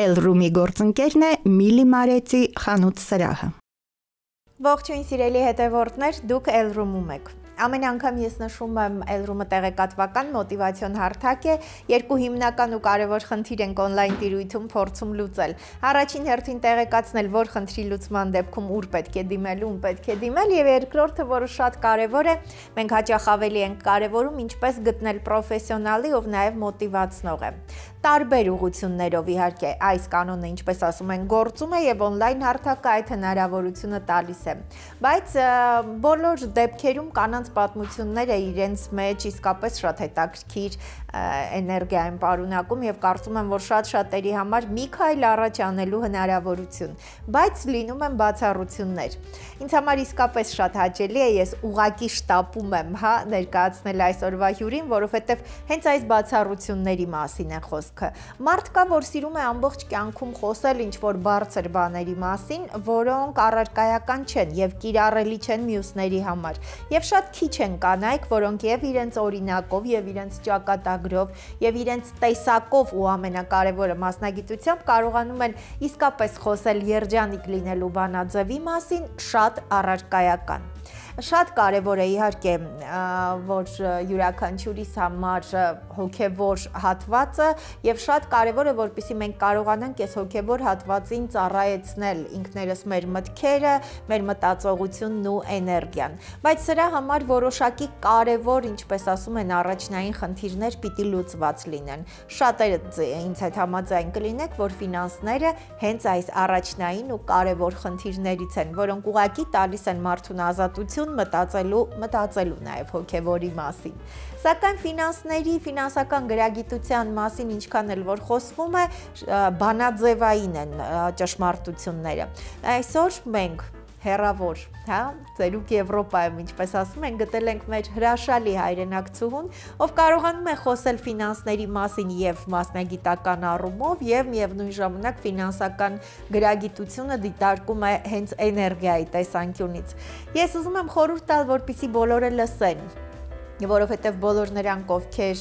Elroom-ի գործընկերն է Միլի Մարեցի խանութ սրահը։ Ողջույն սիրելի հետևորդներ, դուք Elroom-ում եք։ Ամեն անգամ ես նշում եմ Elroom-ը տեղեկատվական մոտիվացիոն հարթակ է, երկու հիմնական ու կարևոր խնդիր ենք on-line տիրույթում փորձում լուծել։ Առաջին հերթին տեղեկացնել, որ խնդրի լուծման դեպքում ուր պետք է դիմել, ում պետք է դիմել, եւ երկրորդը, որը շատ կարևոր է, մենք հաճախ ավելի ենք կարևորում ինչպես գտնել պրոֆեսիոնալի, ով նաեւ մոտիվացնող է։ Տարբեր ուղղություններով իհարկե այս կանոնը, ինչպես ասում են, գործում է եւ on-line հարթակը այդ հնարավորությունը տալիս է։ Բայց բոլոր դեպքերում կանանց պատմությունները իրենց մեջ իսկապես շատ հետաքրքիր էներգիա են պարունակում եւ կարծում եմ, որ շատ-շատերի համար մի քայլ առաջ անելու հնարավորություն, բայց լինում են բացառություններ։ Ինձ համար իսկապես շատ հաճելի է, ես ուղակի շտապում եմ, ներկայացնել այսօրվա հյուրին, որովհետեւ հենց այս բացառությունների մասին է խոսքը։ Մարդ կա, որ սիրում է ամբողջ կյանքում խոսել ինչ-որ բարձր բաների մասին, որոնք առարկայական չեն եւ կիրառելի չեն մյուսների համար։ Եվ շատ քիչ են կանայք, որոնք եւ իրենց օրինակով եւ իրենց ճակատագրով եւ իրենց տեսակով ու ամենակարևորը մասնագիտությամբ կարողանում են իսկապես խոսել երջանիկ լինելու բանաձևի մասին շատ առարկայական։ Շատ կարևոր է իհարկե, որ յուրաքանչյուրիս համար հոգևոր հատվածը եւ շատ կարևոր է, որպեսզի մենք կարողանանք այս հոգևոր հատվածին ծառայեցնել ինքներս մեր մտքերը, մեր մտածողությունն ու էներգիան։ Բայց սրա համար որոշակի կարևոր, ինչպես ասում են, առաջնային խնդիրներ պիտի լուծված լինեն։ Շատերը ինձ հետ համաձայն կլինեք, որ ֆինանսները հենց այս առաջնային ու կարևոր խնդիրներից են, որոնք ուղղակի տալիս են մարդուն ազատություն մտածելու նաև հոգևորի մասին։ Սակայն ֆինանսների, ֆինանսական գրագիտության մասին ինչքան էլ որ խոսվում է, բանաձևային են ճշմարտությունները։ Այսօր մենք հեռավոր, ծերուկ Եվրոպայում, ինչպես ասում են, գտել ենք մեր հրաշալի հայրենակցուհուն, ով կարողանում է խոսել ֆինանսների մասին եւ մասնագիտական առումով եւ միևնույն ժամանակ ֆինանսական գրագիտությունը դիտարկում է հենց էներգիայի տեսանկյունից։ Ես ուզում եմ խորհուրդ տալ, որպեսզի բոլորը լսեն, որովհետև բոլոր նրանք, ովքեր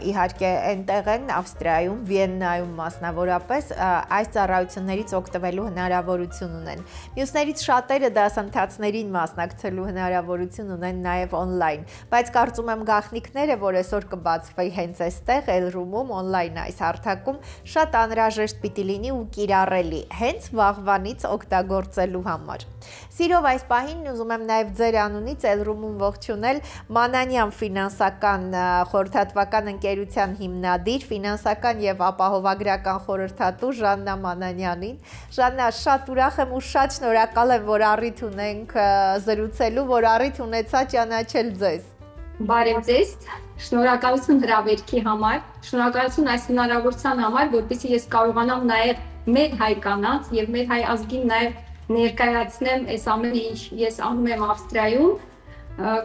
իհարկե այնտեղ են Ավստրիայում, Վիեննայում մասնավորապես, այս ծառայություններից օգտվելու հնարավորություն ունեն։ Մյուսներից շատերը դասընթացներին մասնակցելու հնարավորություն ունեն նաև on-line, բայց կարծում եմ գաղտնիքները, որ այսօր կբացվի հենց այստեղ Elroom-ում on-line այս հարթակում, շատ անհրաժեշտ պիտի լինի ու կիրառելի, հենց վաղվանից օգտագործելու համար։ Սիրով այս պահին ուզում եմ նաև ձեր անունից Elroom-ում ողջունել Մանանյան ֆինանսական խորհրդատվական ընկերության հիմնադիր, ֆինանսական եւ ապահովագրական խորհրդատու Ժաննա Մանանյանին։ Ժաննա, շատ ուրախ եմ ու շատ շնորհակալ եմ, որ առիթ ունենք զրուցելու, որ առիթ ունեցա ճանաչել ձեզ։ Բարև ձեզ, շնորհակալություն հրավերքի համար, շնորհակալություն այս հնարավորության համար, որպեսզի ես կարողանամ նաեւ մեր հայ կանանց եւ մեր հայ ազգին նաեւ ներկայացնեմ այս ամենը, ինչ ես անում եմ Ավստրիայում,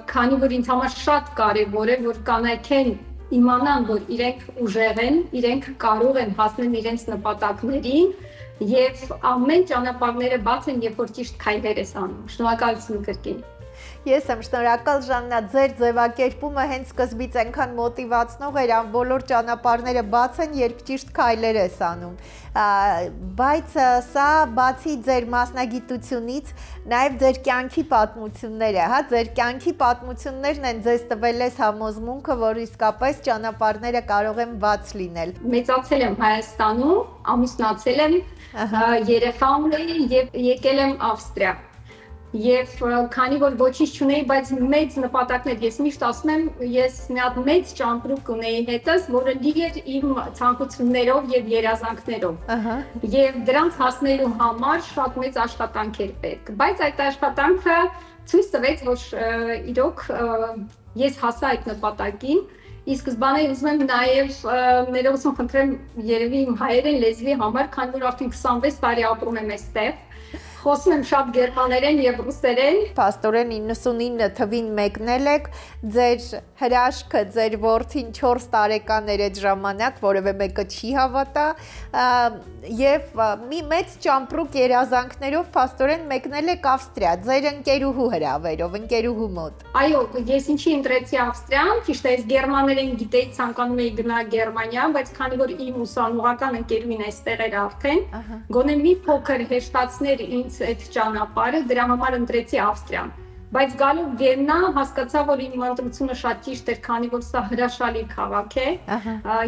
քանի որ ինձ համար շատ կարևոր է, որ կանայք իմանան, որ իրենք ուժեղ են, իրենք կարող են հասնել իրենց նպատակներին եւ ամեն ճանապարհները բաց են, երբ որ ճիշտ քայլեր ես անում։ Շնորհակալություն կրկին։ Ես եմ շնորհակալ, Ժաննա, ձեր ձևակերպումը հենց սկզբից այնքան մոտիվացնող էր, բոլոր ճանապարհները բաց են, երբ ճիշտ քայլեր ես անում։ Բայց սա բացի ձեր մասնագիտությունից, նաև ձեր կյանքի պատմությունները, ձեր կյանքի պատմություններն են ձեզ տվել այս համոզմունքը, որ իսկապես ճանապարհները կարող են բաց լինել։ Մեծացել եմ Հայաստանում, ամուսնացել եմ, երեխա ունեի եւ եկել եմ Ավստրիա։ Եվ քանի որ ոչինչ չունեի, բայց մեծ նպատակներ, ես միշտ ասում եմ, ես մի հատ մեծ ճամպրուկ ունեի հետս, որը լի էր իմ ցանկություններով եւ երազանքներով։ Եվ դրանց հասնելու համար շատ մեծ աշխատանք էր պետք, բայց այդ աշխատանքը ցույց տվեց, որ իրոք ես հասա այդ նպատակին։ Իսկ սկզբանե ուզում եմ նաև ներողություն խնդրեմ երևի իմ հայերեն լեզվի համար, քանի որ արդեն 26 տարի ապրում եմ այստեղ։ Խոսում եմ շատ գերմաներեն եւ ռուսերեն։ Պաստորեն 99 թվին մեկնել եք, ձեր հրաշքը, ձեր որդին 4 տարեկան էր այդ ժամանակ, որևէ մեկը չի հավատա, եւ մի մեծ ճամպրուկ երազանքներով պաստորեն մեկնել եք Ավստրիա, ձեր ընկերուհու հրավերով, ընկերուհու մոտ։ Այո, ես ինչի ընտրեցի Ավստրիան, ճիշտ է, ես գերմաներեն գիտեի, ցանկանում էի գնալ Գերմանիա, բայց քանի որ իմ ուսանողական ընկերուհին այստեղ էր արդեն, գոնե մի փոքր հեշտացներ ինձ այդ ճանապարհը, դրա համար ընտրեցի Ավստրիան։ Բայց գալով Վիեննա հասկացա, որ իմ ընտրությունը շատ ճիշտ էր, քանի որ սա հրաշալի քաղաք է։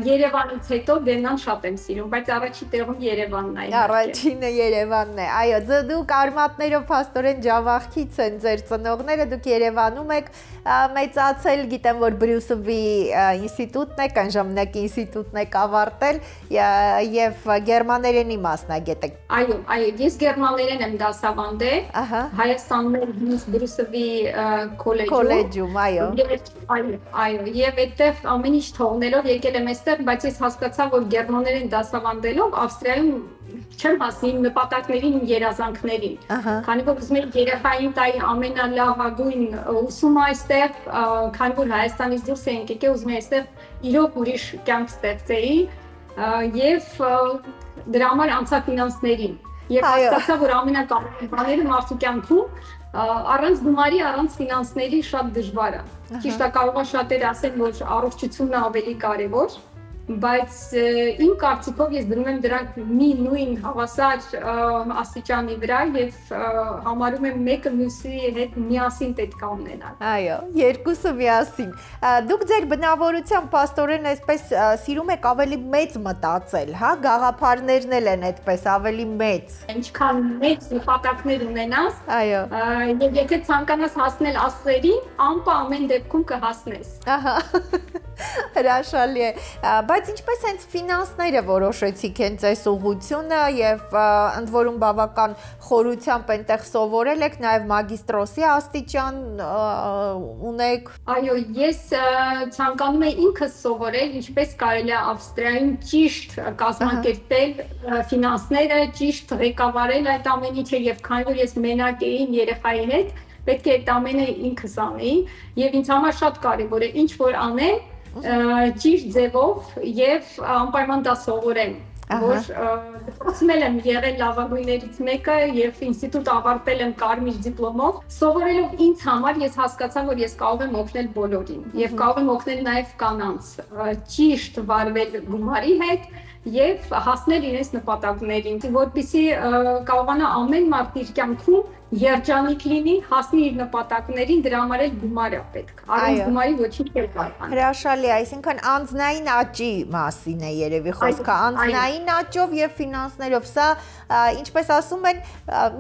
Երևանից հետո Վիեննան շատ եմ սիրում, բայց առաջի տեղում Երևանն է։ Առաջինը Երևանն է։ Այո, դուք արմատներով փաստորեն ջավախքից են ձեր ծնողները, դուք Երևանում եք մեծացել, գիտեմ, որ Բրյուսովի ինստիտուտն եք, այն ժամանակ ինստիտուտն եք ավարտել եւ գերմաներենի մասնագետ եք։ Այո, ես գերմաներեն եմ դասավանդել Հայաստանում Բրյուսովի քոլեջում, այո։ Այո, եւ այդտեղ ամեն ինչ թողնելով եկել եմ այստեղ, բայց ես հասկացա, որ գերմաներեն դասավանդելով Ավստրիայում չեմ հասնի իմ նպատակներին, իմ երազանքներին։ Քանի որ ուզում եմ երեխային տայի ամենալավագույն ուսումը այստեղ, քանի որ Հայաստանից դուրս ենք եկել, ուզում եմ այստեղ իրոք ուրիշ կյանք ստեղծեի եւ դրա համար անցա ֆինանսներին։ Եվ հասկացա, որ ամենակարևոր բաները մարդու կյանքում առանց գումարի, առանց ֆինանսների շատ դժվար է։ Ճիշտ է, կարող է շատերը ասեն, որ առողջությունն ավելի կարևոր, բայց իմ կարծիքով ես դնում եմ դրանք մի նույն հավասար աստիճանի վրա եւ համարում եմ մեկը մյուսի հետ միասին պետք է ունենալ։ Այո, երկուսը միասին։ Դուք ձեր բնավորությամբ պաստորեն այսպես սիրում եք ավելի մեծ մտածել, հա, գաղափարներն են այդպես ավելի մեծ։ Ինչքան մեծ նպատակներ ունենաս, այո, եւ եթե ցանկանաս հասնել աստղերին, անպա ամեն դեպքում կհասնես։ Ահա։ Հրաշալի է, բայց ինչպես հենց ֆինանսները որոշեցիք հենց այս ուղղությունը եւ ընդ որում բավական խորությամբ այնտեղ սովորել եք, նաեւ մագիստրոսի աստիճան ունեք։ Այո, ես ցանկանում եմ ինքս սովորել, ինչպես կարելի է Ավստրիայում ճիշտ կազմակերպել ֆինանսները, ճիշտ ղեկավարել այդ ամեն ինչը եւ քանի որ ես մենակ էի երեխայի հետ, պետք է այդ ամենը ինքս անեի եւ ինձ համար շատ կարեւոր է ինչ որ անեմ ճիշտ ձևով եւ անպայման դա սովորեմ, որ դպրոցում եմ եղել լավագույններից մեկը եւ ինստիտուտ ավարտել եմ կարմիր դիպլոմով, սովորելով ինձ համար ես հասկացա, որ ես կարող եմ օգնել բոլորին եւ կարող եմ օգնել նաեւ կանանց ճիշտ վարվել գումարի հետ եւ հասնել իրենց նպատակներին, որպեսզի կարողանա ամեն մարդ իր կյանքում երջանիկ լինի, հասնի իր նպատակներին, դրա համար էլ գումար է պետք։ Առանց գումարի ոչինչ չի կարող։ Հրաշալի, այսինքն անձնային աճի մասին է երևի խոսքը, անձնային աճով եւ ֆինանսներով, սա ինչպես ասում են,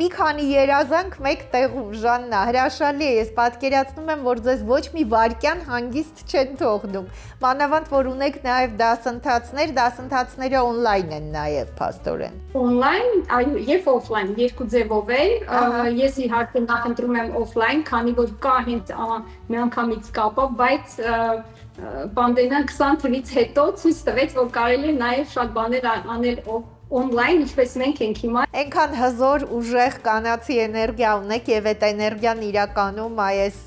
մի քանի երազանք մեկ տեղում, Ժաննա, հրաշալի է, ես պատկերացնում եմ, որ ձեզ ոչ մի վայրկյան հանգիստ չեն թողնում, մանավանդ որ ունեք նաեւ դասընթացներ, դասընթացները օնլայն են նաեւ փաստորեն։ Օնլայն, այո, եւ օֆլայն, երկու ձևով է։ Ես իհարկե նախընտրում եմ օֆլայն, քանի որ կա հենց միանգամից կապը, բայց պանդեմիան 20 թվականից հետո ցույց տվեց, որ կարելի է նաև շատ բաներ անել օնլայն, ինչպես մենք ենք հիմա։ Այնքան հզոր, ուժեղ կանացի էներգիա ունեք եւ այդ էներգիան իրականում այս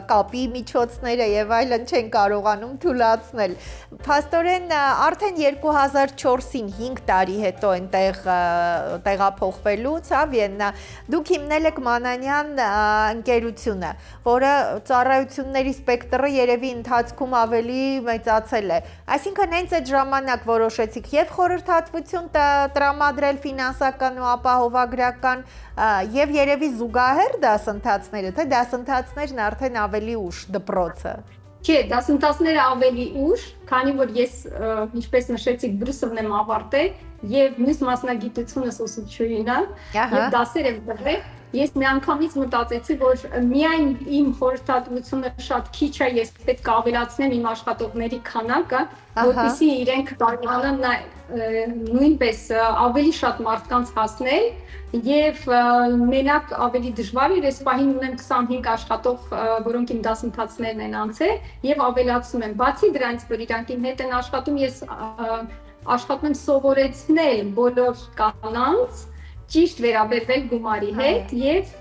կապի միջոցները եւ այլն չեն կարողանում թույլատրել։ Փաստորեն արդեն 2004-ին 5 տարի հետո այնտեղ տեղափոխվելուց, հա, Վիեննա, դուք հիմնել եք Մանանյան ընկերությունը, որը ծառայությունների սպեկտրը երևի ընթացքում ավելի մեծացել է։ Այսինքն հենց այդ ժամանակ որոշեցիք եւ խորհրդատվություն տրամադրել ֆինանսական ու ապահովագրական եւ երևի զուգահեռ դասընթացները, թե դասընթացներն արդեն ավելի ուշ դպրոցը։ Չէ, դասընթացները ավելի ուշ, քանի որ ես, ինչպես նշեցիք, Բրյուսելն եմ ավարտել եւ մյուս մասնագիտությունս ուսուցչուհին եմ եւ դասեր եմ տվել։ Ես միանգամից մտածեցի, որ միայն իմ խորհրդատվությունը շատ քիչ է, ես պետք է ավելացնեմ իմ աշխատողների քանակը, որպեսզի իրենք կարողանան նույնպես ավելի շատ մարդկանց հասնել եւ մենակ ավելի դժվար է, ես պահին ունեմ 25 աշխատող, որոնք իմ դասընթացներն են անցել եւ ավելացնում եմ։ Բացի դրանից, որ իրանք իմ հետ են աշխատում, ես աշխատում եմ սովորեցնել բոլոր կանանց ճիշտ վերաբերվել գումարի հետ եւ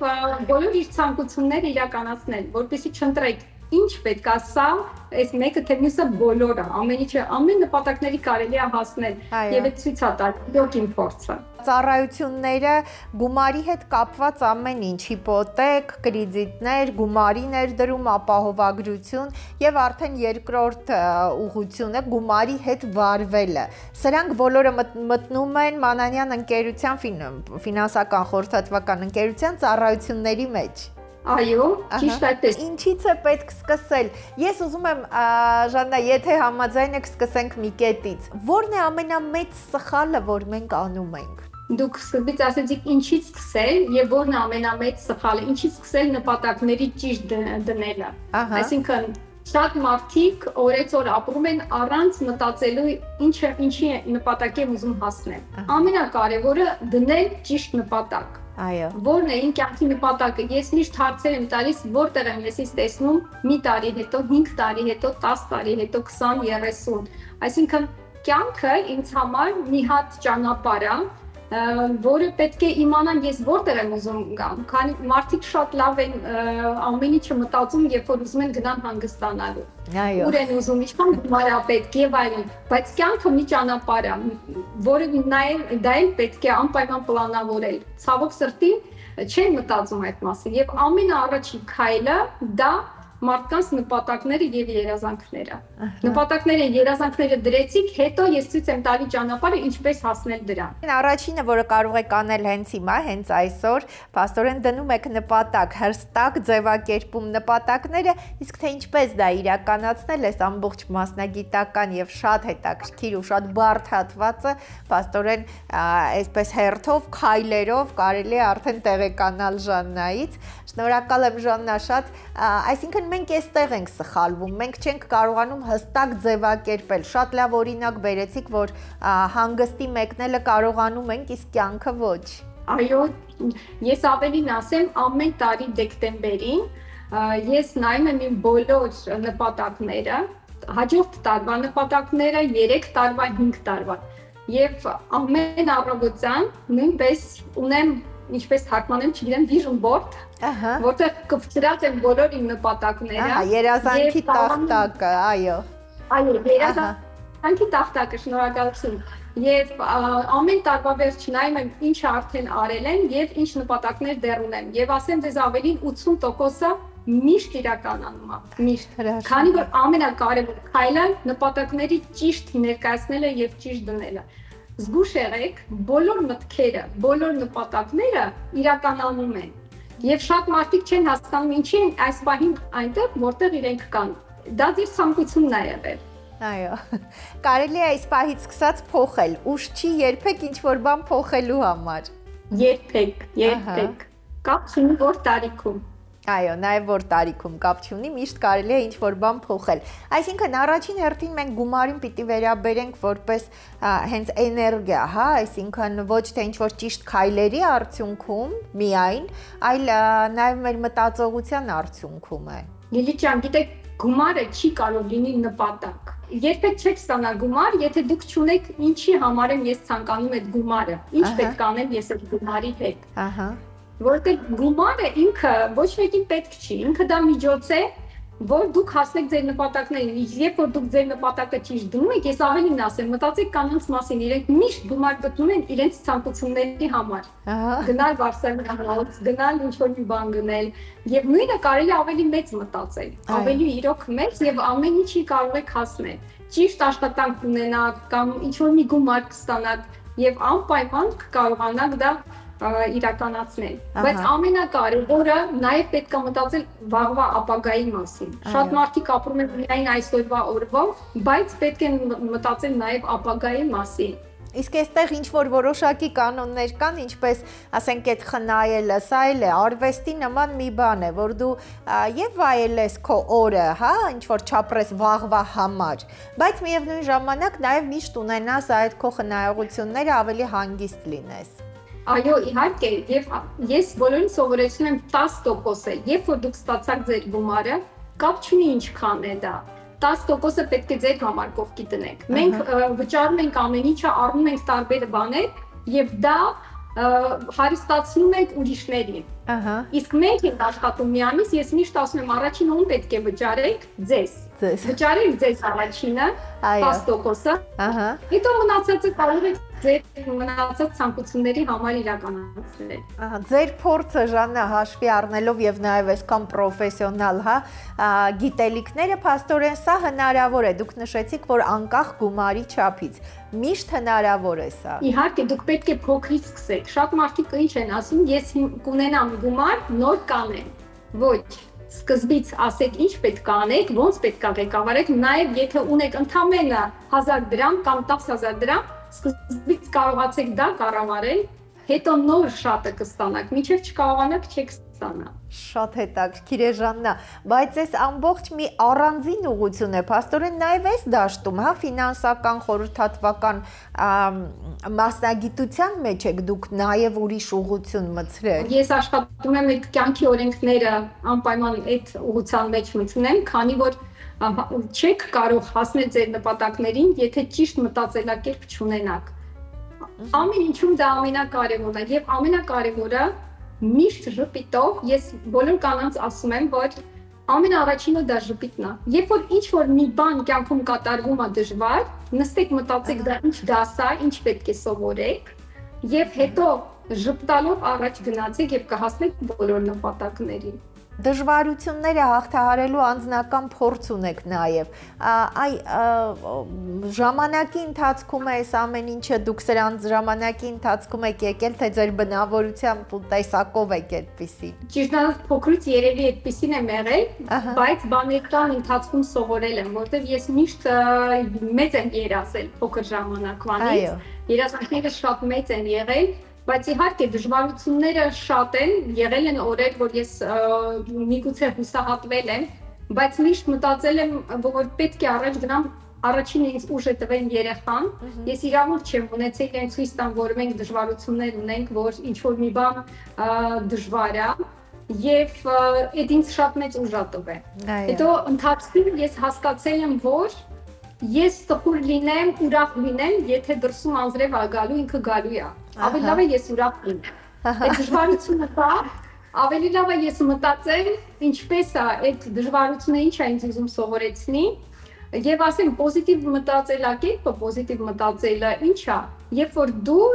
բոլոր իր ցանկությունները իրականացնել, որպեսզի չընտրեք ինչ պետքա սա, այս մեկը թե մյուսը բոլորը, ամեն նպատակների կարելի է հասնել եւ այդ ցույց է տալիս դոկին փորձը։ Ծառայությունները գումարի հետ կապված ամեն ինչ, հիպոթեք, կրեդիտներ, գումարի ներդրում, ապահովագրություն եւ արդեն երկրորդ ուղղությունը գումարի հետ վարվելը։ Սրանք բոլորը մտնում են Մանանյան ընկերության ֆինանսական խորհրդատվական ընկերության ծառայությունների մեջ։ Այո, ճիշտ այդպես։ Ինչից է պետք սկսել։ Ես ուզում եմ, Ժաննա, եթե համաձայն եք, սկսենք մի կետից։ Որն է ամենամեծ սխալը, որ մենք անում ենք։ Դուք սկզբից ասեցիք ինչից սկսել եւ որն է ամենամեծ սխալը, ինչից սկսել նպատակների ճիշտ դնելը։ Այսինքն շատ մարդիկ օրեցօր ապրում են առանց մտածելու ինչի նպատակի եմ ուզում հասնել։ Ամենակարևորը դնել ճիշտ նպատակ։ Այո։ Որն է իմ կյանքի նպատակը։ Ես միշտ հարցեր եմ տալիս, որտեղ եմ ես տեսնում մի տարի հետո, 5 տարի հետո, 10 տարի հետո, 20, 30։ Այսինքն կյանքը ինձ համար մի հատ ճանապարհ է, որը պետք է իմանամ ես որտեղ եմ ուզում գամ։ Քանի մարդիկ շատ լավ են ամեն ինչը մտածում, երբ որ ուզում են գնան հանգստանալու։ Այո։ Ուր են ուզում, ինչքան գումար է պետք եւ այլն, բայց կյանքը մի ճանապարհ է, որը դա էլ պետք է անպայման պլանավորել։ Ցավոք սրտի չեն մտածում այդ մասին եւ ամենաառաջին քայլը դա մարդկանց նպատակները եւ երազանքները։ Նպատակները, երազանքները դրեցիք, հետո ես ցույց եմ տալի ճանապարհը ինչպես հասնել դրան։ Առաջինը, որը կարող եք անել հենց հիմա, հենց այսօր, փաստորեն դնում եք նպատակ, հստակ ձևակերպում նպատակները, իսկ թե ինչպես դա իրականացնել, այս ամբողջ մասնագիտական եւ շատ հետաքրքիր ու շատ բարդ հատվածը, փաստորեն այսպես հերթով, քայլերով կարելի է արդեն տեղեկանալ Ժաննայից։ Շնորհակալ եմ Ժաննա շատ, այսինքն մենք այստեղ ենք սխալվում, մենք չենք կարողանում հստակ ձևակերպել, շատ լավ օրինակ բերեցիք, որ հանգստի մեկնելը կարողանում ենք, իսկ կյանքը ոչ։ Այո, ես ավելին ասեմ, ամեն տարի դեկտեմբերին ես նայում եմ իմ բոլոր նպատակները, հաջորդ տարվա նպատակները, 3 տարվա, 5 տարվա եւ ամեն առավոտյան նույնպես ունեմ ինչպես թարգմանեմ, չգիտեմ, vision board, որտեղ կվճռած եմ բոլոր իմ նպատակները։ Երազանքի տախտակը, այո։ Այո, երազանքի տախտակը, շնորհակալություն։ Եվ ամեն տարվա վերջին նայում եմ ինչը արդեն արել եմ եւ ինչ նպատակներ դեռ ունեմ։ Եվ ասեմ ձեզ ավելին 80%-ը միշտ իրականանում է, միշտ։ Քանի որ ամենակարևոր քայլը նպատակների ճիշտ ներկայացնելը եւ ճիշտ դնելը։ Զգուշ եղեք, բոլոր մտքերը, բոլոր նպատակները իրականանում են։ Եվ շատ մարդիկ չեն հասկանում ինչի են այս պահին այնտեղ, որտեղ իրենք կան։ Դա ձեր ցանկությունն է եղել։ Այո։ Կարելի է այս պահից սկսած փոխել, ուշ չի երբեք ինչ-որ բան փոխելու համար։ Երբեք։ Կապ չունի որ տարիքում։ Այո, նաև որ տարիքում կապ չունի, միշտ կարելի է ինչ-որ բան փոխել։ Այսինքն առաջին հերթին մենք գումարին պիտի վերաբերենք որպես հենց էներգիա, հա, այսինքն ոչ թե ինչ-որ ճիշտ քայլերի արդյունքում միայն, այլ նաև մեր մտածողության արդյունքում է։ Լիլիթ ջան, գիտեք, գումարը չի կարող լինի նպատակ։ Երբեք չեք ստանա գումար, եթե դուք չունեք ինչի համար եմ ես ցանկանում այդ գումարը, ինչ պետք է անեմ ես այդ գումարի հետ։ Ահա։ Որտեղ գումարը ինքը ոչ մեկին պետք չի, ինքը դա միջոց է, որ դուք հասնեք ձեր նպատակներին, երբ որ դուք ձեր նպատակը ճիշտ դնում եք, ես ավելին ասեմ, մտածեք կանանց մասին, իրենք միշտ գումար գտնում են իրենց ցանկությունների համար։ Գնալ Բարսելոնա, գնալ ինչ-որ մի բան գնել, եւ նույնը կարելի ավելի մեծ մտածել, ավելի իրոք մեծ եւ ամեն ինչի կարող եք հասնել։ Ճիշտ աշխատանք ունենաք կամ ինչ-որ մի գումար կստանաք եւ անպայման կկարողանաք դա իրականացնել, բայց ամենակարևորը նաև պետք է մտածել վաղվա ապագայի մասին։ Շատ մարդիկ ապրում են միայն այսօրվա օրվով, բայց պետք է մտածել նաև ապագայի մասին։ Իսկ այստեղ ինչ-որ որոշակի կանոններ կան, ինչպես, ասենք, այդ խնայելը, սա էլ է, արվեստի նման մի բան է, որ դու եւ վայելես քո օրը, հա, ինչ-որ չապրես վաղվա համար, բայց միևնույն ժամանակ նաև միշտ ունենաս այդ քո խնայողությունները ավելի հանգիստ լինես։ Այո, իհարկե, եւ ես բոլորին սովորեցնում եմ 10% է, երբ որ դուք ստացաք ձեր գումարը, կապ չունի ինչքան է դա, 10%-ը պետք է ձեր համար կողքի տնեք։ Մենք վճարում ենք ամեն ինչը, առնում ենք տարբեր բաներ եւ դա հարստացնում ենք ուրիշներին։ Իսկ մենք ենք աշխատում մի ամիս, ես միշտ ասում եմ առաջին ում պետք է վճարեք ձեզ։ Վճարեք ձեզ առաջինը 10%-ը։ Հետո մնացածը կարող եք ձեր մնացած ցանկությունների համար իրականացնել։ Ձեր փորձը Ժաննա հաշվի առնելով եւ նաեւ այսքան պրոֆեսիոնալ, գիտելիքները փաստորեն սա հնարավոր է։ Դուք նշեցիք, որ անկախ գումարի չափից միշտ հնարավոր է սա։ Իհարկե, դուք պետք է փոքրից սկսեք։ Շատ մարդիկ ինչ են ասում, ես կունենամ գումար, նոր կանեմ։ Ոչ, սկզբից ասեք ինչ պետք է անեք, ոնց պետք է ղեկավարեք, նաեւ եթե ունեք ընդամենը 1000 դրամ կամ 10000 դրամ, սկզբից կարողացեք դա կառավարել, հետո նոր շատը կստանաք, մինչև չկարողանաք չեք ստանա։ Շատ հետաքրքիր է Ժաննա, բայց այս ամբողջ մի առանձին ուղղություն է, փաստորեն նաև այս դաշտում, ֆինանսական խորհրդատվական մասնագիտության մեջ եք դուք նաև ուրիշ ուղղություն մտցրել։ Ես աշխատում եմ այդ կյանքի օրենքները անպայման այդ ուղղության մեջ մտցնեմ, քանի որ չեք կարող հասնել ձեր նպատակներին, եթե ճիշտ մտածելակերպ չունենաք։ Ամեն ինչում դա ամենակարևորն է եւ ամենակարևորը միշտ ժպիտով ես բոլոր կանանց ասում եմ, որ ամենաառաջինը դա ժպիտն է։ Երբ որ ինչ-որ մի բան կյանքում կատարվում է դժվար, նստեք մտածեք դա ինչ դաս է, ինչ պետք է սովորեք եւ հետո ժպտալով առաջ գնացեք եւ կհասնեք բոլոր նպատակներին։ Դժվարությունները հաղթահարելու անձնական փորձ ունեք նաև։ Այ ժամանակի ընթացքում է այս ամեն ինչը դուք սրան ժամանակի ընթացքում եք եկել, թե ձեր բնավորությամբ ու տեսակով եք այդպիսի։ Ճիշտ ասած փոքրուց երևի այդպիսին եմ եղել, բայց բանեկան ընթացքում սովորել եմ, որտեղ ես միշտ մեծ եմ երազել փոքր ժամանակվանից։ Երազանքները շատ մեծ են եղել։ Բայց իհարկե դժվարությունները շատ են, եղել են օրեր, որ ես միգուցե հուսահատվել եմ, բայց միշտ մտածել եմ, որ պետք է առաջ գնամ, առաջինը ինձ ուժ է տվել երեխան, ես իրավունք չեմ ունեցել իրեն ցույց տամ, որ մենք դժվարություններ ունենք, որ ինչ-որ մի բան դժվար է, եւ այդ ինձ շատ մեծ ուժ է տվել։ Հետո ընթացքում ես հասկացել եմ, որ ես տխուր լինեմ, ուրախ լինեմ, եթե դրսում անձրև է գալու, ինքը գալու է։ Ավելի լավ է ես ուրախ լինեմ։ Այդ դժվարությունը կա, ավելի լավ է ես մտածեմ, ինչպես է այդ դժվարությունը ինչ է ինձ ուզում սովորեցնի, եւ ասեմ պոզիտիվ մտածելակերպը, պոզիտիվ մտածելը ինչ է, երբ որ դու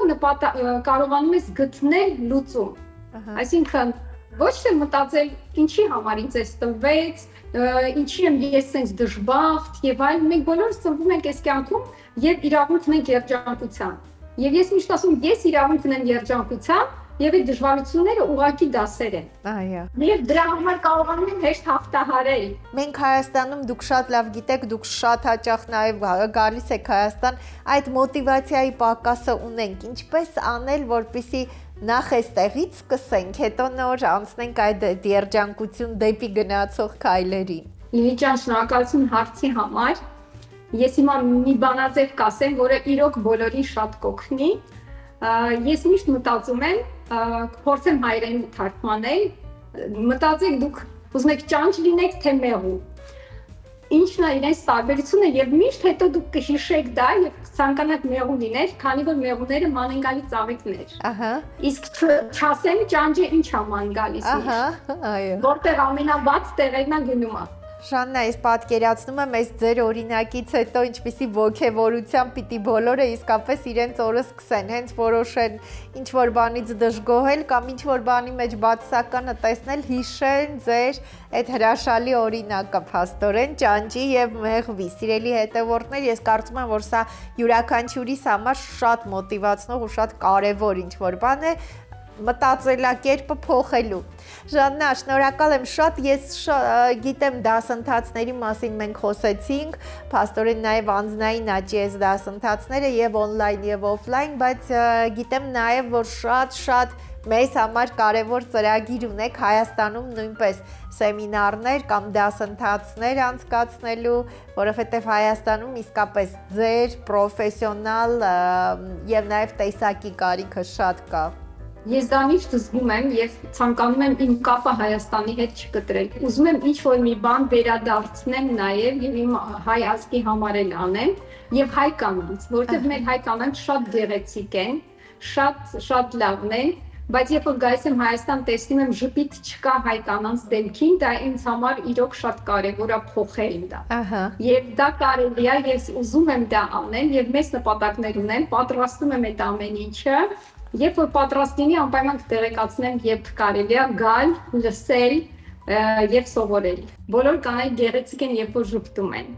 կարողանում ես գտնել լուծում։ Այսինքն ոչ թե մտածել ինչի համար ինձ էս տվեց, ինչի եմ ես sense դժբախտ եւ այլն, մենք բոլորս ծնվում ենք այս կյանքում եւ իրավունք ունենք երջանկության։ Եվ ես միշտ ասում ես իրավունք ունեմ երջանկության եւ այդ դժվարությունները ուղղակի դասեր են։ Այո։ Եվ դրա համար կարողանում եմ հեշտ հաղթահարել։ Մենք Հայաստանում դուք շատ լավ գիտեք, դուք շատ հաճախ նաեւ գալիս եք Հայաստան, այդ մոտիվացիայի պակասը ունենք։ Ինչպես անել, որպեսզի նախ այստեղից սկսենք, հետո նոր անցնենք այդ երջանկություն դեպի գնացող քայլերին։ Լիլի ջան, շնորհակալություն հարցի համար։ Ես հիմա մի բանաձև կասեմ, որը իրոք բոլորին շատ կօգնի։ Ես միշտ մտածում եմ, փորձեմ հայերեն թարգմանել, մտածեք դուք ուզում եք ճանճ լինեք, թե մեղու։ Ինչն է իրենց տարբերությունը եւ միշտ հետո դուք կհիշեք դա եւ ցանկանաք մեղու լինել, քանի որ մեղուները ման են գալիս ծաղիկներ։ Իսկ չասեմ ճանճը ինչ է ման գալիս։ Այո։ Որտեղ ամենաբաց տեղերն է գնում է։ Ժաննա, ես պատկերացնում եմ այս ձեր օրինակից հետո ինչպիսի ոգևորությամբ պիտի բոլորը իսկապես իրենց օրը սկսեն, հենց որոշեն ինչ որ բանից դժգոհել կամ ինչ որ բանի մեջ բացականը տեսնել, հիշեն ձեր այդ հրաշալի օրինակը փաստորեն ճանճի եւ մեղվի։ Սիրելի հետևորդներ, ես կարծում եմ, որ սա յուրաքանչյուրիս համար շատ մոտիվացնող ու շատ կարեւոր ինչ որ բան է մտածելակերպը փոխելու։ Ժաննա, շնորհակալ եմ շատ, ես գիտեմ դասընթացների մասին մենք խոսեցինք, փաստորեն նաև անձնային աճի այս դասընթացները եւ on-line եւ off-line, բայց գիտեմ նաև, որ շատ մեզ համար կարևոր ծրագիր ունեք Հայաստանում նույնպես սեմինարներ կամ դասընթացներ անցկացնելու, որովհետև Հայաստանում իսկապես ձեր պրոֆեսիոնալ եւ նաև տեսակի կարիքը շատ կա։ Ես դա միշտ զգում եմ եւ ցանկանում եմ իմ կապը Հայաստանի հետ չկտրել։ Ուզում եմ ինչ-որ մի բան վերադարձնեմ նաեւ եւ իմ հայ ազգի համար էլ անեմ եւ հայ կանանց, որովհետեւ մեր հայ կանանց շատ գեղեցիկ են, շատ լավն է, բայց երբ որ գալիս եմ Հայաստան, տեսնում եմ ժպիտ չկա հայ կանանց դեմքին, դա ինձ համար իրոք շատ կարևոր է փոխել դա։ Եվ դա կարելի է, ես ուզում եմ դա անել եւ մեծ նպատակներ ունեմ, պատրաստում եմ այդ ամեն ինչը։ Երբ որ պատրաստ լինի, անպայման կտեղեկացնեմ, երբ կարելի է գալ, լսել եւ սովորել։ Բոլոր կանայք գեղեցիկ են, երբ որ ժպտում են։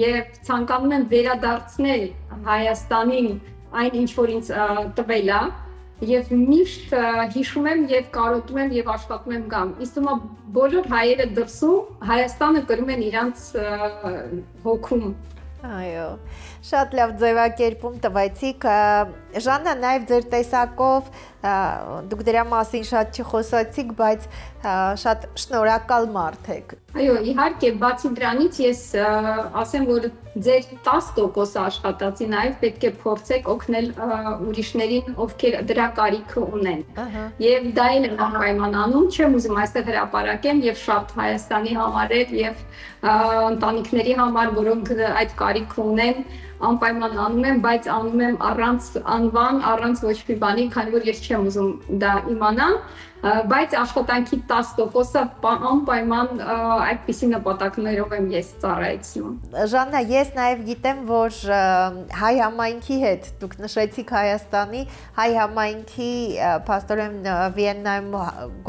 Եվ ցանկանում եմ վերադարձնել Հայաստանին այն ինչ որ ինձ տվել է, եւ միշտ հիշում եմ եւ կարոտում եմ եւ աշխատում եմ գամ։ Իսկ հիմա բոլոր հայերը դրսում Հայաստանը կրում են իրանց հոգում։ Այո, շատ լավ ձևակերպում տվեցիք։ Ժաննա, նաև ձեր տեսակով դուք դրա մասին շատ չխոսացիք, բայց շատ շնորհակալ մարդ եք։ Այո, իհարկե, բացի դրանից ես ասեմ, որ ձեր 10% աշխատացի նաև պետք է փորձեք օգնել ուրիշներին, ովքեր դրա կարիքը ունեն։ Եվ դա էլ եմ անպայման անում, չեմ ուզում այստեղ հրապարակեմ եւ շատ Հայաստանի համար եւ ընտանիքների համար, որոնք այդ կարիքը ունեն, անպայման անում եմ, բայց անում եմ առանց անվան, առանց ոչ մի բանի, քանի որ ես չեմ ուզում դա իմանալ, բայց աշխատանքի 10%-ը անպայման այդպիսի նպատակներով եմ ես ծառայեցնում։ Ժաննա, ես նաև գիտեմ, որ հայ համայնքի հետ դուք նշեցիք Հայաստանի, հայ համայնքի փաստորեն Վիեննայում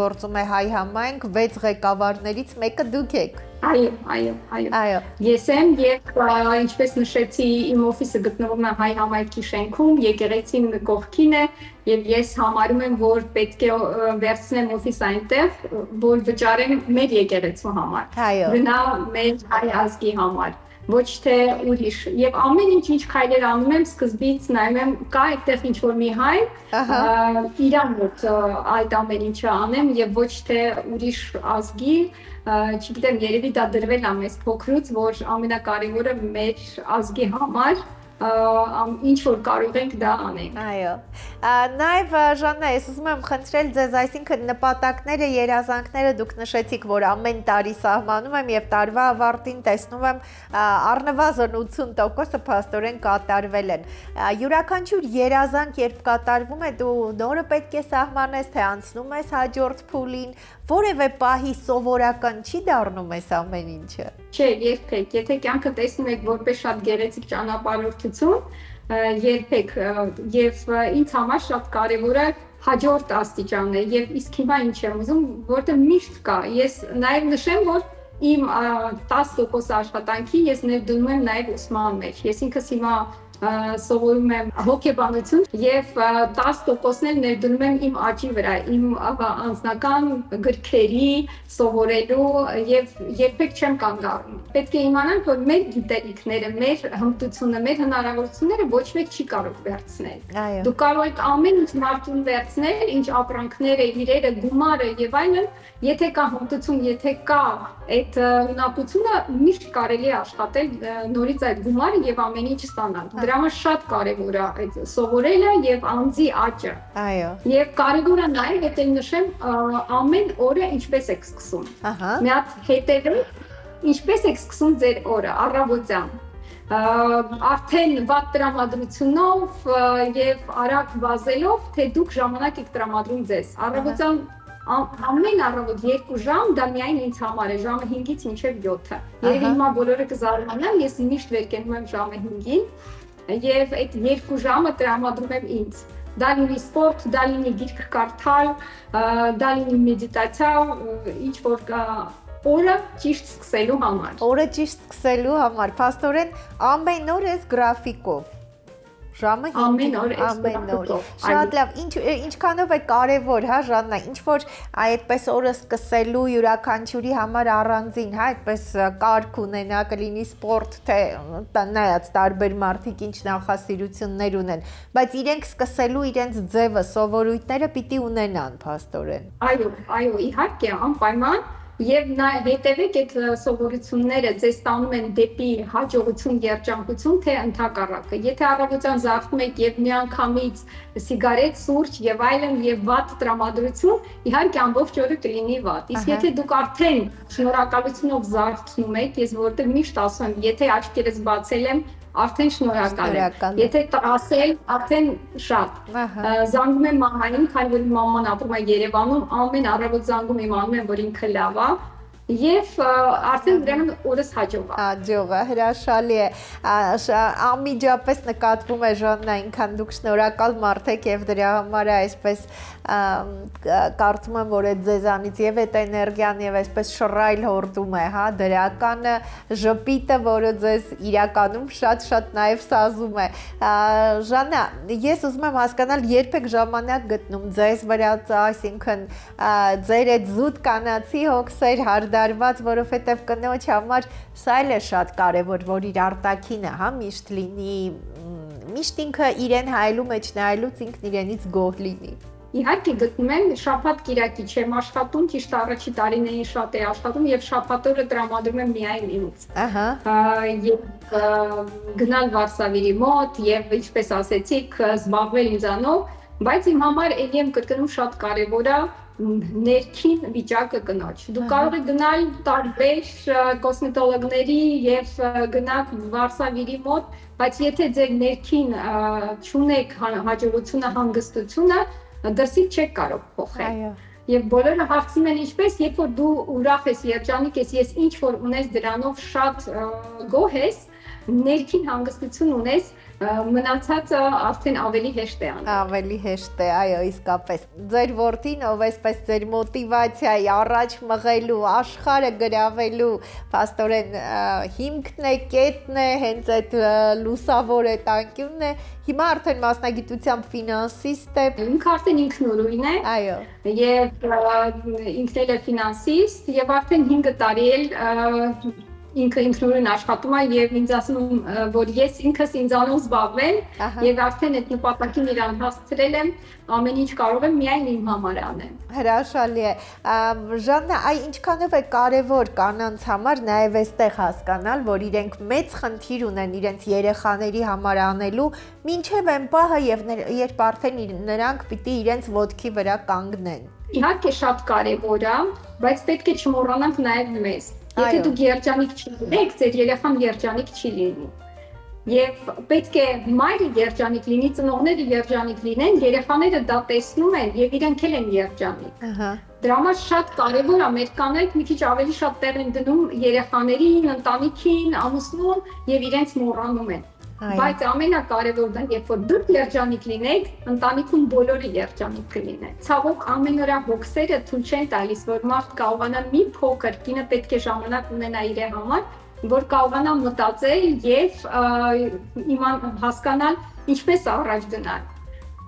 գործում է հայ համայնք, 6 ղեկավարներից մեկը դուք եք։ Այո։ Ես եմ եւ ինչպես նշեցի, իմ օֆիսը գտնվում է հայ համայնքի շենքում, եկեղեցին կողքին է եւ ես համարում եմ, որ պետք է վերցնեմ օֆիս այնտեղ, որ վճարեմ մեր եկեղեցու համար։ Գնա մեր հայ ազգի համար, ոչ թե ուրիշ։ Եվ ամեն ինչ քայլեր անում եմ, սկզբից նայում եմ, կա այդտեղ ինչ-որ մի հայ, իրան մոտ այդ ամեն ինչը անեմ եւ ոչ թե ուրիշ ազգի, չգիտեմ, երևի դա դրվել է մեզ փոքրուց, որ ամենակարևորը մեր ազգի համար ինչ որ կարող ենք դա անենք։ Այո։ Նաև Ժաննա, ես ուզում եմ խնդրել ձեզ, այսինքն նպատակները, երազանքները դուք նշեցիք, որ ամեն տարի սահմանում եմ եւ տարվա ավարտին տեսնում եմ առնվազն 80%-ը փաստորեն կատարվել են։ Յուրաքանչյուր երազանք երբ կատարվում է, դու նորը պետք է սահմանես, թե անցնում ես հաջորդ փուլին, որևէ պահի սովորական չի դառնում այս ամեն ինչը։ Չէ, երբեք, եթե կյանքը տեսնում եք որպես շատ գեղեցիկ ճանապարհորդություն, երբեք եւ ինձ համար շատ կարեւոր է հաջորդ աստիճանը եւ իսկ հիմա ինչ եմ ուզում, որտեղ միշտ կա։ Ես նաեւ նշեմ, որ իմ 10% աշխատանքի ես ներդնում եմ նաեւ ուսման մեջ։ Ես ինքս հիմա սովորում եմ հոգեբանություն եւ 10%-ն էլ ներդնում եմ իմ աճի վրա, իմ անձնական գրքերի սովորելու եւ երբեք չեմ կանգ առնում։ Պետք է իմանանք, որ մեր գիտելիքները, մեր հմտությունը, մեր հնարավորությունները ոչ մեկ չի կարող վերցնել։ Դու կարող ես ամեն ինչ մարդուն վերցնել, ինչ ապրանքները, իրերը, գումարը եւ այլն, եթե կա հմտություն, եթե կա այդ ունակությունը, միշտ կարելի է աշխատել նորից այդ գումարը եւ ամեն ինչ ստանալ։ Դրա համար շատ կարևոր է այդ սովորելը եւ անձի աճը։ Այո։ Եվ կարևոր է նաեւ եթե նշեմ ամեն օրը ինչպես եք սկսում։ Մի հատ հետևեք, ինչպես եք սկսում ձեր օրը առավոտյան։ Արդեն վատ տրամադրությունով եւ արագ վազելով, թե դուք ժամանակ եք տրամադրում ձեզ։ Առավոտյան ամեն առավոտ 2 ժամ, դա միայն ինձ համար է, ժամը 5-ից մինչև 7-ը։ Երևի հիմա բոլորը կզարմանան, ես միշտ վերկենում եմ ժամը 5-ին եւ այդ 2 ժամը տրամադրում եմ ինձ։ Դա լինի սպորտ, դա լինի գիրք կարդալ, դա լինի մեդիտացիա, ինչ որ օրը ճիշտ սկսելու համար։ Օրը ճիշտ սկսելու համար, փաստորեն ամեն օր էս գրաֆիկով։ Ժամը 5 ամեն օր։ Շատ լավ, ինչքանով է կարևոր, հա Ժաննա, ինչ որ այդպես օրը սկսելու յուրաքանչյուրի համար առանձին, հա, այդպես կարգ ունենա, կլինի սպորտ, թե նայած տարբեր մարդիկ ինչ նախասիրություններ ունեն, բայց իրենք սկսելու իրենց ձևը, սովորույթները պիտի ունենան, փաստորեն։ Այո, իհարկե, անպայման Եվ հետևեք այդ սովորությունները ձեզ տանում են դեպի հաջողություն, երջանկություն, թե ընդհակառակը։ Եթե առավոտյան զարթնում եք եւ միանգամից սիգարետ, սուրճ եւ այլն եւ վատ տրամադրություն, իհարկե ամբողջ օրը կլինի վատ։ Իսկ եթե դուք արդեն շնորհակալությունով զարթնում եք, ես որտեղ միշտ ասում եմ, եթե աչքերս բացել եմ, արդեն շնորհակալ եմ։ Եթե ասել, արդեն շատ։ Զանգում եմ մամային, քանի որ մաման ապրում է Երևանում, ամեն առավոտ զանգում եմ, անում եմ, որ ինքը լավ է։ Եվ արդեն ուրեմն օրս հաջող է։ Հաջող է, հրաշալի է։ Անմիջապես նկատվում է Ժաննա, ինքան դուք շնորհակալ մարդ եք եւ դրա համար է այսպես կարծում եմ, որ այդ ձեզանից եւ այդ էներգիան եւ այսպես շռայլ հորդում է, հա, դրականը, ժպիտը, որը ձեզ իրականում շատ-շատ նաեւ սազում է։ Ժաննա, ես ուզում եմ հասկանալ, երբ եք ժամանակ գտնում ձեզ վրա, այսինքն ձեր այդ զուտ կանացի հոգսեր հարդարված, որովհետեւ կնոջ համար սա էլ է շատ կարեւոր, որ իր արտաքինը, հա, միշտ լինի, միշտ ինքը իրեն հայելու մեջ նայելուց ինքն իրենից գոհ լինի։ Իհարկե գտնում եմ շաբաթ կիրակի չեմ աշխատում, ճիշտ առաջի տարիներին շատ էի աշխատում եւ շաբաթ օրը տրամադրում եմ միայն ինձ։ Եվ գնալ Վարշավայի մոտ եւ ինչպես ասեցիք, զբաղվել ինձանով, բայց իմ համար ելի եմ կրկնում շատ կարեւոր է ներքին վիճակը կնոջ։ Դու կարող ես գնալ տարբեր կոսմետոլոգների եւ գնալ Վարշավայի մոտ, բայց եթե ձեր ներքին չունեք հաջողությունը, հանգստությունը, դրսից չեք կարող փոխել։ Եվ բոլորը հարցնում են ինչպես, երբ որ դու ուրախ ես, երջանիկ ես, ես ինչ որ ունես դրանով շատ գոհ ես, ներքին հանգստություն ունես, մնացածը արդեն ավելի հեշտ է անում։ Ավելի հեշտ է, այո, իսկապես։ Ձեր որդին, ով այսպես ձեր մոտիվացիայի առաջ մղելու, աշխարհը գրավելու, փաստորեն հիմքն է, կետն է, հենց այդ լուսավոր այդ անկյունն է, հիմա արդեն մասնագիտությամբ ֆինանսիստ է։ Ինքը արդեն ինքնուրույն է։ Այո։ Եվ ինքն էլ է ֆինանսիստ եւ արդեն 5 տարի էլ ինքը ինքնուրույն աշխատում է եւ ինձ ասում որ ես ինքս ինձանով զբաղվել եւ արդեն այդ նպատակին իրան հասցրել եմ, ամեն ինչ կարող եմ միայն իմ համար անել։ Հրաշալի է։ Ժաննա, այ ինչքանով է կարևոր կանանց համար նաեւ այստեղ հասկանալ, որ իրենք մեծ խնդիր ունեն իրենց երեխաների համար անելու, մինչեւ այն պահը եւ երբ արդեն նրանք պիտի իրենց ոտքի վրա կանգնեն։ Իհարկե շատ կարևոր է, բայց պետք է չմոռանանք նաեւ մեզ։ Եթե դուք երջանիկ չլինեք, ձեր երեխան երջանիկ չի լինի։ Եվ պետք է մայրը երջանիկ լինի, ծնողները երջանիկ լինեն, երեխաները դա տեսնում են եւ իրենք էլ են երջանիկ։ Դրա համար շատ կարեւոր է մեր կանայք մի քիչ ավելի շատ տեղ են դնում երեխաներին, ընտանիքին, ամուսնուն եւ իրենց մոռանում են։ Բայց ամենակարևորն է, երբ որ դուք երջանիկ լինեք, ընտանիքում բոլորը երջանիկ կլինեն։ Ցավոք ամենօրյա հոգսերը թույլ չեն տալիս, որ մարդ կարողանա մի փոքր, կինը պետք է ժամանակ ունենա իր համար, որ կարողանա մտածել եւ հասկանալ ինչպես առաջ գնալ։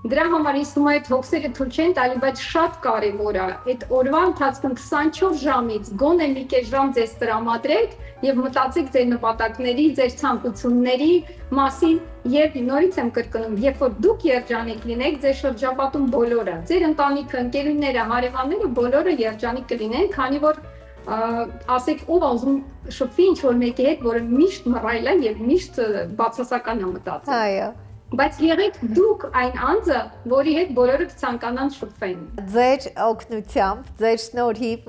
Դրա համար իսկում այդ հոգսերը թույլ չեն տալի, բայց շատ կարևոր է այդ օրվա ընթացքում 24 ժամից գոնե մի կես ժամ ձեզ տրամադրեք եւ մտածեք ձեր նպատակների, ձեր ցանկությունների մասին եւ նորից եմ կրկնում, երբ որ դուք երջանիկ լինեք, ձեր շրջապատում բոլորը, ձեր ընտանիքը, ընկերուները, հարևանները բոլորը երջանիկ կլինեն, քանի որ ասեք ով ուզում շփվի ինչ որ մեկի հետ, որը միշտ մռայլ է եւ միշտ բացասական է մտածում։ Այո։ Բայց եղեք դուք այն անձը, որի հետ բոլորը կցանկանան շփվեն։ Ձեր օգնությամբ, ձեր շնորհիվ,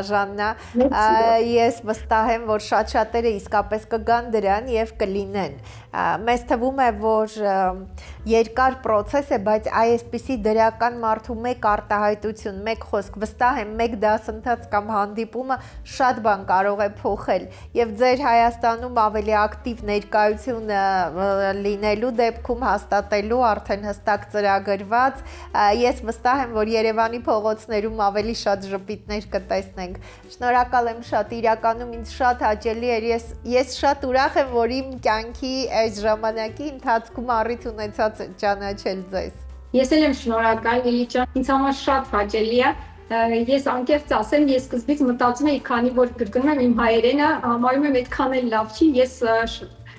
Ժաննա, ես վստահ եմ, որ շատ-շատերը իսկապես կգան դրան եւ կլինեն։ Մեզ թվում է, որ երկար process է, բայց այսպիսի դրական մարդու մեկ արտահայտություն, մեկ խոսք, վստահ եմ, մեկ դասընթաց կամ հանդիպումը շատ բան կարող է փոխել եւ ձեր Հայաստանում ավելի ակտիվ ներկայություն լինելու դեպքում հաստատելու արդեն հստակ ծրագրված, ես վստահ եմ, որ Երևանի փողոցներում ավելի շատ ժպիտներ կտեսնենք։ Շնորհակալ եմ շատ, իրականում ինձ շատ հաճելի էր, ես շատ ուրախ եմ, որ իմ կյանքի այս ժամանակի ընթացքում առիթ ունեցած ճանաչել ձեզ։ Ես էլ եմ շնորհակալ, Լիլիթ ջան, ինձ համար շատ հաճելի է։ Ես անկեղծ ասեմ, ես սկզբից մտածում էի, քանի որ կրկնում եմ իմ հայերենը, համարում եմ այդքան էլ լավ չի, ես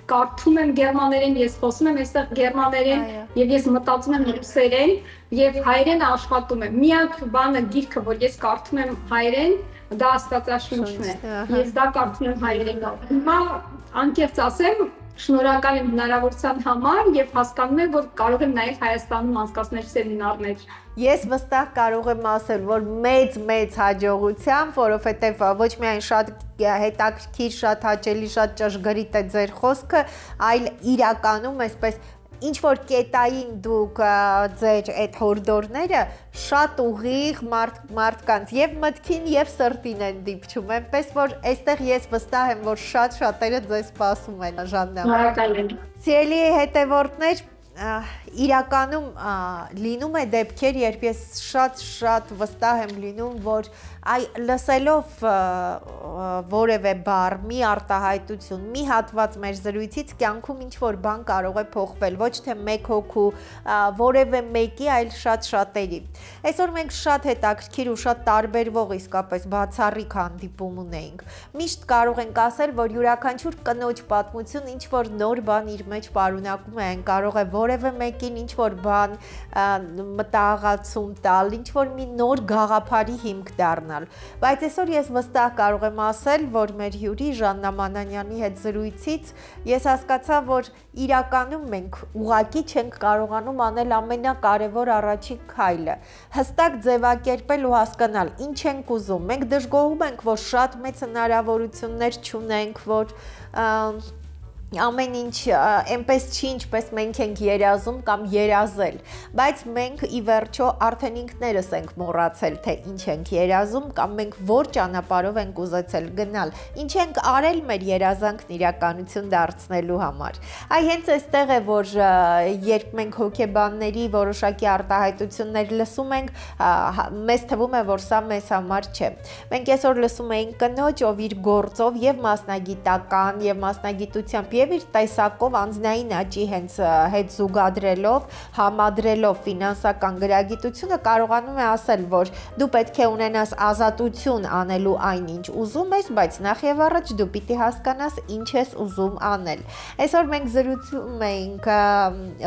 կարդում եմ գերմաներեն, ես խոսում եմ այստեղ գերմաներեն եւ ես մտածում եմ ռուսերեն եւ հայերենը աշխատում եմ։ Միակ բանը գիրքը, որ ես կարդում եմ հայերեն, դա Աստվածաշունչն է։ Ես դա կարդում եմ հայերենով։ Հիմա անկեղծ ասեմ, Շնորհակալ եմ հնարավորության համար եւ հասկանում եմ, որ կարող եմ նաեւ Հայաստանում անցկացնել սեմինարներ։ Ես վստահ կարող եմ ասել, որ մեծ հաջողությամբ, որովհետև ոչ միայն շատ հետաքրքիր, շատ հաճելի, շատ ճշգրիտ է ձեր խոսքը, այլ իրականում այսպես ինչ որ կետային դուք ձեր այդ հորդորները շատ ուղիղ մարդկանց եւ մտքին եւ սրտին են դիպչում, այնպես որ այստեղ ես վստահ եմ, որ շատերը ձեզ սպասում են, Ժաննա։ Շնորհակալ եմ։ Սիրելի հետևորդներ, իրականում լինում է դեպքեր, երբ ես շատ վստահ եմ լինում, որ լսելով որևէ բառ, մի արտահայտություն, մի հատված մեր զրույցից կյանքում ինչ-որ բան կարող է փոխվել, ոչ թե մեկ հոգու, որևէ մեկի, այլ շատերի։ Այսօր մենք շատ հետաքրքիր ու շատ տարբերվող իսկապես բացառիկ հանդիպում ունեինք։ Միշտ կարող ենք ասել, որ յուրաքանչյուր կնոջ պատմություն ինչ-որ նոր բան իր մեջ պարունակում է, կարող է որևէ մեկին ինչ-որ բան մտահղացում տալ, ինչ-որ մի նոր գաղափարի հիմք դառնալ։ Բայց այսօր ես վստահ կարող եմ ասել, որ մեր հյուրի Ժաննա Մանանյանի հետ զրույցից ես հասկացա, որ իրականում մենք ուղղակի չենք կարողանում անել ամենակարևոր առաջին քայլը, հստակ ձևակերպել ու հասկանալ ինչ ենք ուզում։ Մենք դժգոհում ենք, որ շատ մեծ հնարավորություններ չունենք, որ ամեն ինչ այնպես չի, ինչպես մենք ենք երազում կամ երազել, բայց մենք ի վերջո արդեն ինքներս ենք մոռացել, թե ինչ ենք երազում կամ մենք որ ճանապարհով ենք ուզեցել գնալ, ինչ ենք արել մեր երազանքն իրականություն դարձնելու համար։ Այ հենց այստեղ է, որ երբ մենք հոգեբանների որոշակի արտահայտություններ լսում ենք, մեզ թվում է, որ սա մեզ համար չէ։ Մենք այսօր լսում էինք կնոջ, ով իր գործով եւ մասնագիտական եւ մասնագիտությամբ եւ իր տեսակով անձնային աճի հենց հետ զուգադրելով, համադրելով ֆինանսական գրագիտությունը կարողանում է ասել, որ դու պետք է ունենաս ազատություն անելու այն, ինչ ուզում ես, բայց նախ եւ առաջ դու պիտի հասկանաս ինչ ես ուզում անել։ Այսօր մենք զրուցում էինք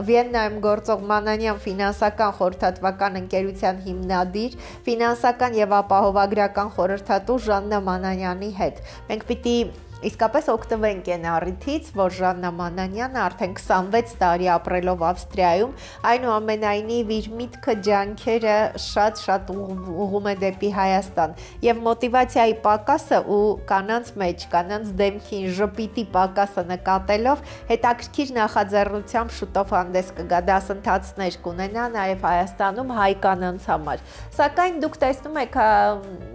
Վիեննայում գործող Մանանյան ֆինանսական խորհրդատվական ընկերության հիմնադիր, ֆինանսական եւ ապահովագրական խորհրդատու Ժաննա Մանանյանի հետ։ Մենք պիտի իսկապես օգտվենք այն առիթից, որ Ժաննա Մանանյանը արդեն 26 տարի ապրելով Ավստրիայում, այնուամենայնիվ իր միտքը, ջանքերը շատ ուղղում է դեպի Հայաստան եւ մոտիվացիայի պակասը ու կանանց մեջ, կանանց դեմքին ժպիտի պակասը նկատելով հետաքրքիր նախաձեռնությամբ շուտով հանդես կգա, դասընթացներ կունենա նաեւ Հայաստանում հայ կանանց համար։ Սակայն դուք տեսնում եք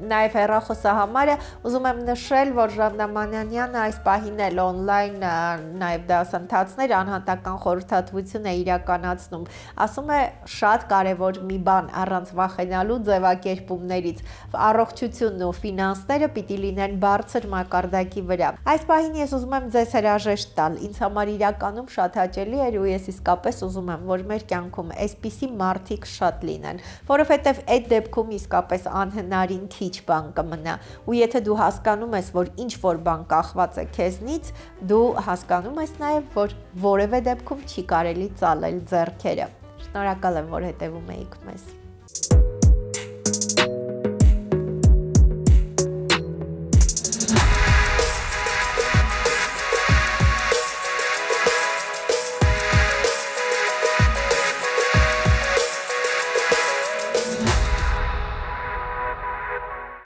նաեւ հեռախոսահամարը, ուզում եմ նշել, որ Ժաննա Մանանյանը այս պահին էլ on-line նաև դասընթացներ անհատական խորհրդատվություն է իրականացնում։ Ասում է շատ կարևոր մի բան առանց վախենալու ձևակերպումներից։ Առողջությունն ու ֆինանսները պիտի լինեն բարձր մակարդակի վրա։ Այս պահին ես ուզում եմ ձեզ հրաժեշտ տալ։ Ինձ համար իրականում շատ հաճելի էր ու ես իսկապես ուզում եմ, որ մեր կյանքում այսպիսի մարդիկ շատ լինեն, որովհետև այդ դեպքում իսկապես անհնարին քիչ բան կմնա։ Ու եթե դու հասկանում ես, որ ինչ որ բան կախված է քեզնից, դու հասկանում ես նաև, որ որևէ դեպքում չի կարելի ծալել ձեռքերը։ Շնորհակալ եմ, որ հետևում էիք մեզ։